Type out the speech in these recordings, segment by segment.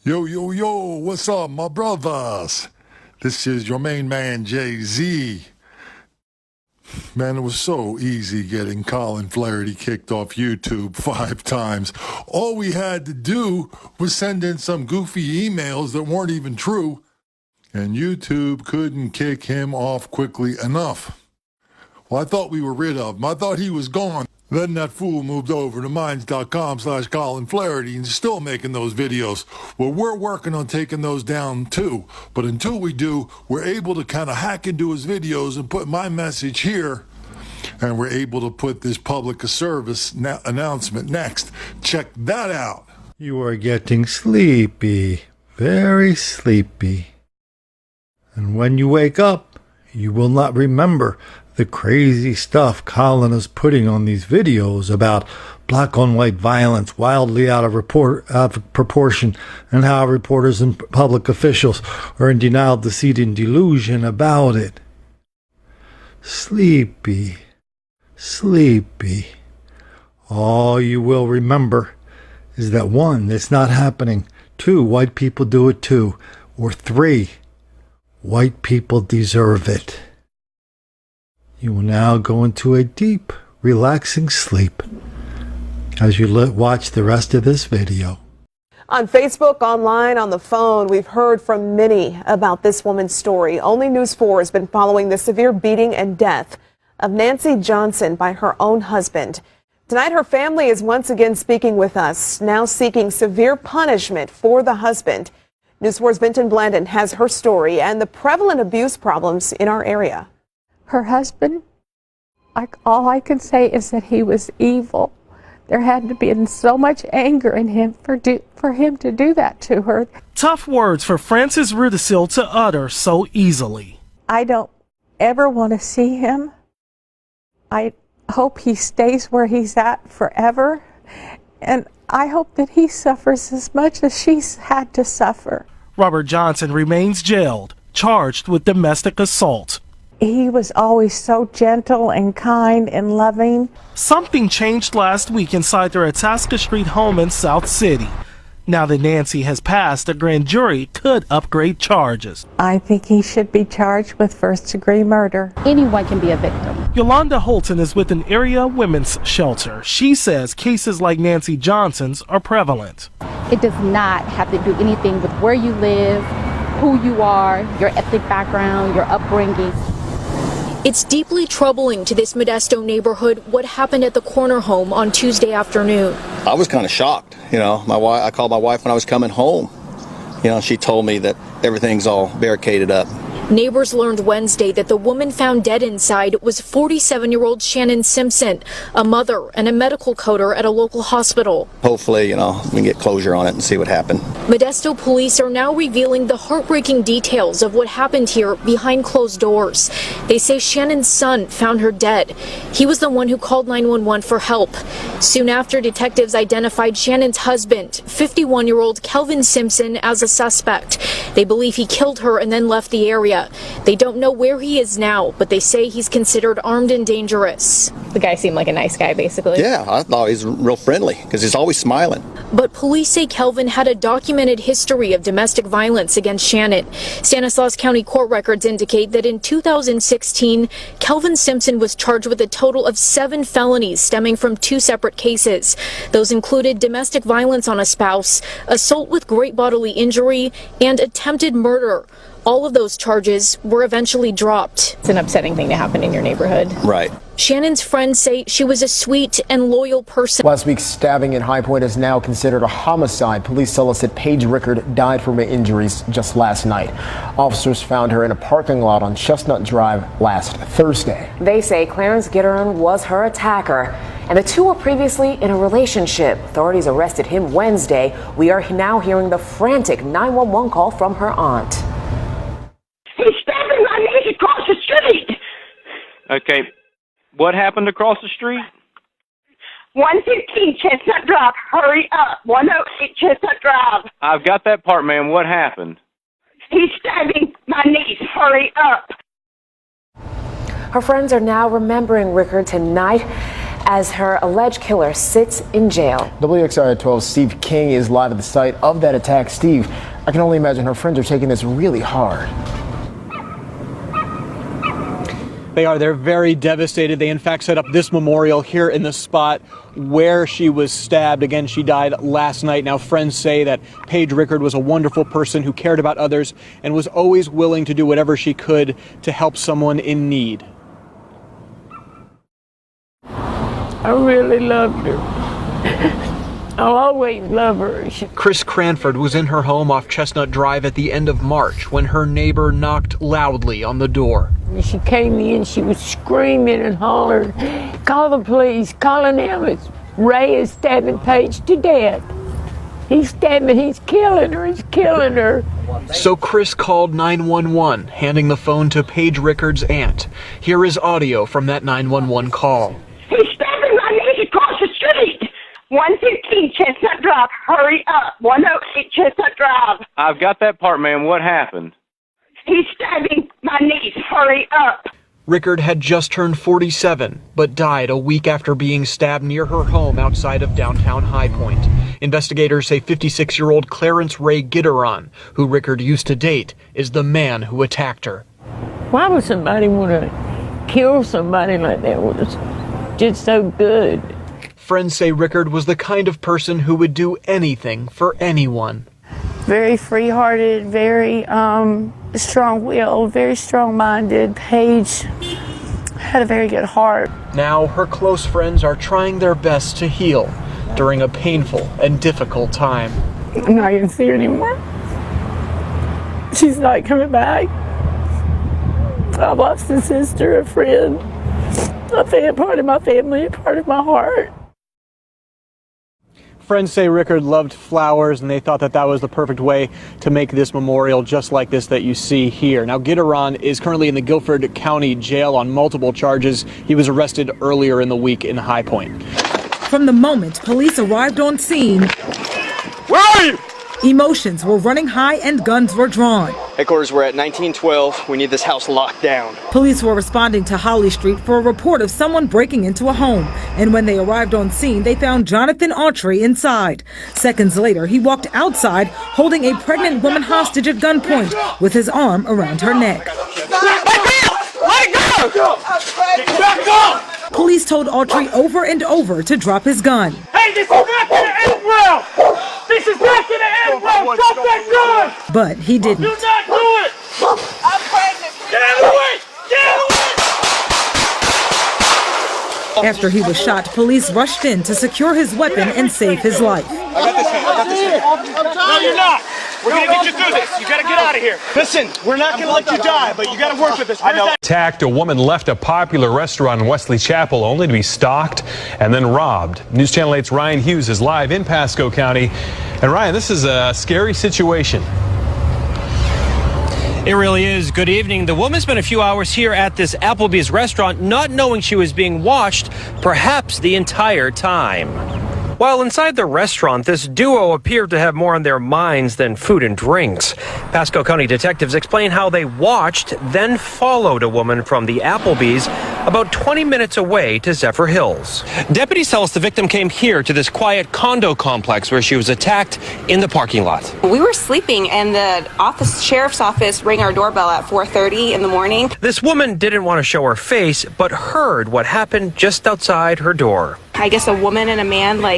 Yo, yo, yo, what's up, my brothers? This is your main man, Jay-Z. Man, it was so easy getting Colin Flaherty kicked off YouTube 5 times. All we had to do was send in some goofy emails that weren't even true, and YouTube couldn't kick him off quickly enough. Well, I thought we were rid of him. I thought he was gone. Then that fool moved over to minds.com/Colin Flaherty and still making those videos. Well, we're working on taking those down too. But until we do, we're able to kind of hack into his videos and put my message here. And we're able to put this public service announcement next. Check that out. You are getting sleepy, very sleepy. And when you wake up, you will not remember the crazy stuff Colin is putting on these videos about black on white violence wildly out of proportion, and how reporters and public officials are in denial, deceit, and delusion about it. Sleepy, sleepy. All you will remember is that 1, it's not happening. 2, white people do it too. Or 3, white people deserve it. You will now go into a deep, relaxing sleep as you watch the rest of this video. On Facebook, online, on the phone, we've heard from many about this woman's story. Only News 4 has been following the severe beating and death of Nancy Johnson by her own husband. Tonight, her family is once again speaking with us, now seeking severe punishment for the husband. News 4's Vinton Blandon has her story and the prevalent abuse problems in our area. Her husband, all I can say is that he was evil. There had to be so much anger in him for him to do that to her. Tough words for Frances Rudisill to utter so easily. I don't ever want to see him. I hope he stays where he's at forever. And I hope that he suffers as much as she's had to suffer. Robert Johnson remains jailed, charged with domestic assault. He was always so gentle and kind and loving. Something changed last week inside their Itasca Street home in South City. Now that Nancy has passed, a grand jury could upgrade charges. I think he should be charged with first-degree murder. Anyone can be a victim. Yolanda Holton is with an area women's shelter. She says cases like Nancy Johnson's are prevalent. It does not have to do anything with where you live, who you are, your ethnic background, your upbringing. It's deeply troubling to this Modesto neighborhood what happened at the corner home on Tuesday afternoon. I was kind of shocked. I called my wife when I was coming home. She told me that everything's all barricaded up. Neighbors learned Wednesday that the woman found dead inside was 47-year-old Shannon Simpson, a mother and a medical coder at a local hospital. Hopefully, we can get closure on it and see what happened. Modesto police are now revealing the heartbreaking details of what happened here behind closed doors. They say Shannon's son found her dead. He was the one who called 911 for help. Soon after, detectives identified Shannon's husband, 51-year-old Kelvin Simpson, as a suspect. They believe he killed her and then left the area. They don't know where he is now, but they say he's considered armed and dangerous. The guy seemed like a nice guy, basically. Yeah, I thought he was real friendly because he's always smiling. But police say Kelvin had a documented history of domestic violence against Shannon. Stanislaus County court records indicate that in 2016, Kelvin Simpson was charged with a total of 7 felonies stemming from 2 separate cases. Those included domestic violence on a spouse, assault with great bodily injury, and attempted murder. All of those charges were eventually dropped. It's an upsetting thing to happen in your neighborhood. Right. Shannon's friends say she was a sweet and loyal person. Last week's stabbing in High Point is now considered a homicide. Police tell us that Paige Rickard died from her injuries just last night. Officers found her in a parking lot on Chestnut Drive last Thursday. They say Clarence Gitteron was her attacker, and the two were previously in a relationship. Authorities arrested him Wednesday. We are now hearing the frantic 911 call from her aunt. He's stabbing my niece across the street. Okay, what happened across the street? 115 Chestnut Drive. Hurry up. 108 Chestnut Drive. I've got that part, ma'am. What happened? He's stabbing my niece. Hurry up. Her friends are now remembering Rickard tonight as her alleged killer sits in jail. WXIR 12's Steve King is live at the site of that attack. Steve, I can only imagine her friends are taking this really hard. They're very devastated. They in fact set up this memorial here in the spot where she was stabbed. Again, she died last night. Now, friends say that Paige Rickard was a wonderful person who cared about others and was always willing to do whatever she could to help someone in need. I really loved her. I'll always love her. Chris Cranford was in her home off Chestnut Drive at the end of March when her neighbor knocked loudly on the door. She came in, she was screaming and hollering, "Call the police, call an ambulance. Ray is stabbing Paige to death. He's stabbing, he's killing her, he's killing her." So Chris called 911, handing the phone to Paige Rickard's aunt. Here is audio from that 911 call. He's stabbing my niece across the street. 115 Chestnut Drive, hurry up. 108 Chestnut Drive. I've got that part, ma'am. What happened? He's stabbing my niece, hurry up. Rickard had just turned 47, but died a week after being stabbed near her home outside of downtown High Point. Investigators say 56-year-old Clarence Ray Gitteron, who Rickard used to date, is the man who attacked her. Why would somebody want to kill somebody like that? Was just so good. Friends say Rickard was the kind of person who would do anything for anyone. Very free-hearted, very strong-willed, very strong-minded. Paige had a very good heart. Now her close friends are trying their best to heal during a painful and difficult time. I'm not going to see her anymore. She's not coming back. I've lost a sister, a friend, a part of my family, a part of my heart. Friends say Rickard loved flowers, and they thought that that was the perfect way to make this memorial just like this that you see here. Now, Gitteron is currently in the Guilford County Jail on multiple charges. He was arrested earlier in the week in High Point. From the moment police arrived on scene, where are you? Emotions were running high and guns were drawn. Headquarters were at 1912. We need this house locked down. Police were responding to Holly Street for a report of someone breaking into a home. And when they arrived on scene, they found Jonathan Autry inside. Seconds later, he walked outside holding a pregnant woman hostage at gunpoint with his arm around her neck. Let go! Back up! Police told Autry over and over to drop his gun. Hey, this is not gonna end well! This is not gonna end well! Drop that gun! But he didn't. Do not do it! I'm pregnant! Get out of the way! Get out of the way! After he was shot, police rushed in to secure his weapon and save his life. I got this hand. I got this hand. No, you're not. We're gonna get you through this. You gotta get out of here. Listen, we're not gonna let you die, but you gotta work with us. I know. Attacked, a woman left a popular restaurant in Wesley Chapel only to be stalked and then robbed. News Channel 8's Ryan Hughes is live in Pasco County. And Ryan, this is a scary situation. It really is. Good evening. The woman spent a few hours here at this Applebee's restaurant, not knowing she was being watched, perhaps the entire time. While inside the restaurant, this duo appeared to have more on their minds than food and drinks. Pasco County detectives explain how they watched, then followed a woman from the Applebee's about 20 minutes away to Zephyr Hills. Deputies tell us the victim came here to this quiet condo complex where she was attacked in the parking lot. We were sleeping and the sheriff's office rang our doorbell at 4:30 in the morning. This woman didn't want to show her face, but heard what happened just outside her door. I guess a woman and a man, I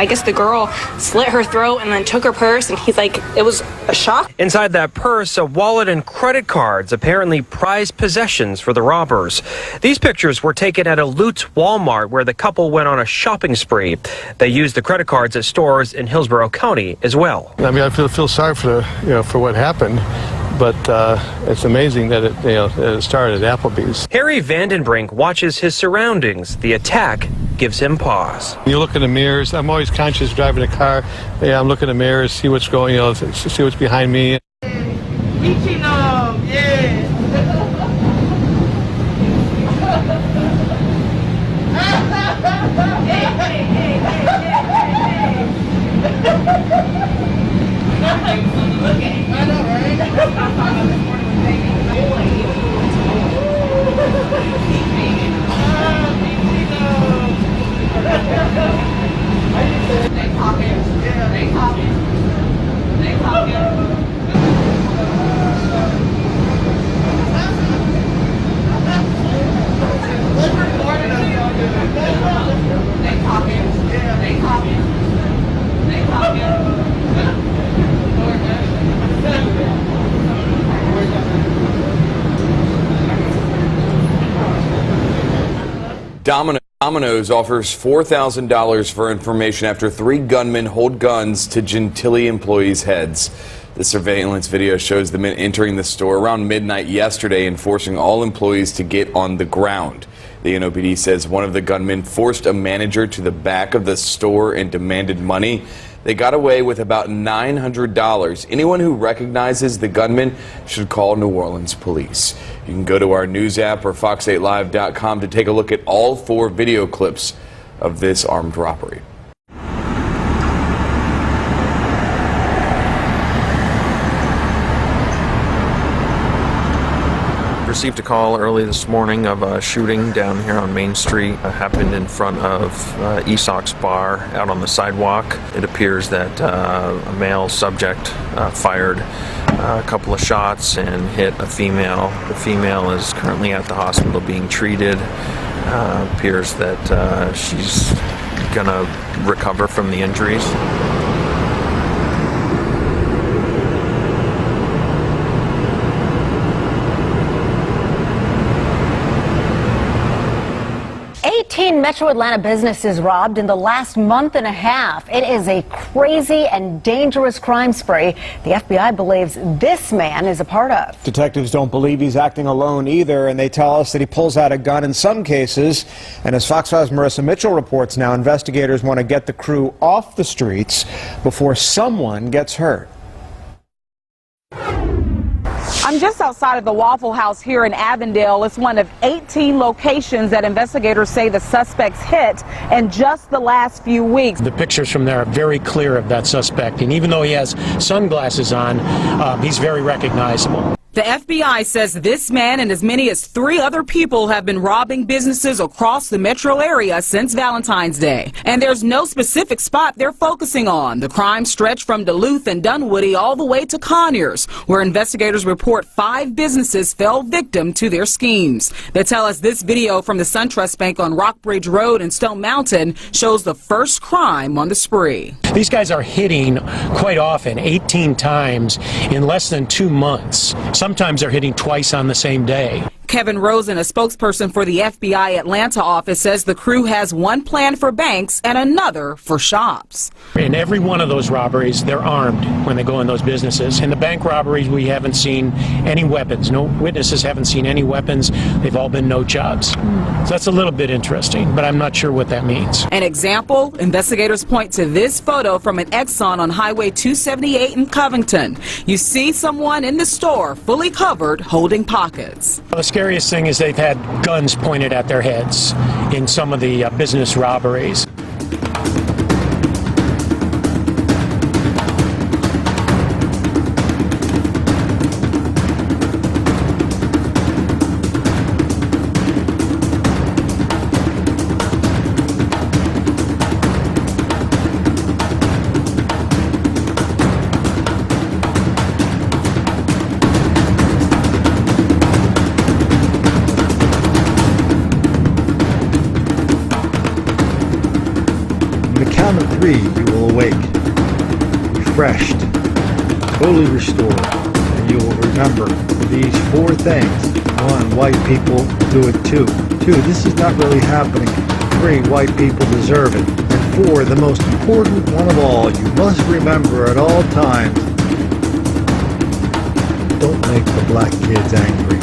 guess the girl slit her throat and then took her purse, and he's like, it was a shock. Inside that purse, a wallet and credit cards, apparently prized possessions for the robbers. These pictures were taken at a Lutz Walmart where the couple went on a shopping spree. They used the credit cards at stores in Hillsborough County as well. I mean, I feel sorry for for what happened. But it's amazing that it started at Applebee's. Harry Vandenbrink watches his surroundings. The attack gives him pause. You look in the mirrors. I'm always conscious driving a car. Yeah, I'm looking in the mirrors, see what's going, see what's behind me. Domino's offers $4,000 for information after 3 gunmen hold guns to Gentilly employees' heads. The surveillance video shows the men entering the store around midnight yesterday and forcing all employees to get on the ground. The NOPD says one of the gunmen forced a manager to the back of the store and demanded money. They got away with about $900. Anyone who recognizes the gunman should call New Orleans police. You can go to our news app or fox8live.com to take a look at all 4 video clips of this armed robbery. Received a call early this morning of a shooting down here on Main Street. It happened in front of Esox Bar out on the sidewalk. It appears that a male subject fired a couple of shots and hit a female. The female is currently at the hospital being treated. Appears that she's gonna recover from the injuries. 18 Metro Atlanta businesses robbed in the last month and a half. It is a crazy and dangerous crime spree the FBI believes this man is a part of. Detectives don't believe he's acting alone either, and they tell us that he pulls out a gun in some cases. And as Fox 5's Marissa Mitchell reports now, investigators want to get the crew off the streets before someone gets hurt. I'm just outside of the Waffle House here in Avondale. It's one of 18 locations that investigators say the suspects hit in just the last few weeks. The pictures from there are very clear of that suspect, and even though he has sunglasses on, he's very recognizable. The FBI says this man and as many as 3 other people have been robbing businesses across the metro area since Valentine's Day. And there's no specific spot they're focusing on. The crime stretched from Duluth and Dunwoody all the way to Conyers, where investigators report 5 businesses fell victim to their schemes. They tell us this video from the SunTrust Bank on Rockbridge Road in Stone Mountain shows the first crime on the spree. These guys are hitting quite often, 18 times in less than 2 months. Sometimes they're hitting twice on the same day. Kevin Rosen, a spokesperson for the FBI Atlanta office, says the crew has one plan for banks and another for shops. In every one of those robberies, they're armed when they go in those businesses. In the bank robberies, we haven't seen any weapons. No witnesses haven't seen any weapons. They've all been no jobs. So that's a little bit interesting, but I'm not sure what that means. An example, investigators point to this photo from an Exxon on Highway 278 in Covington. You see someone in the store fully covered holding pockets. The scariest thing is they've had guns pointed at their heads in some of the business robberies. Count of 3, you will awake, refreshed, totally restored, and you will remember these 4 things. 1, white people do it too. 2, this is not really happening. 3, white people deserve it. And 4, the most important one of all, you must remember at all times, don't make the black kids angry.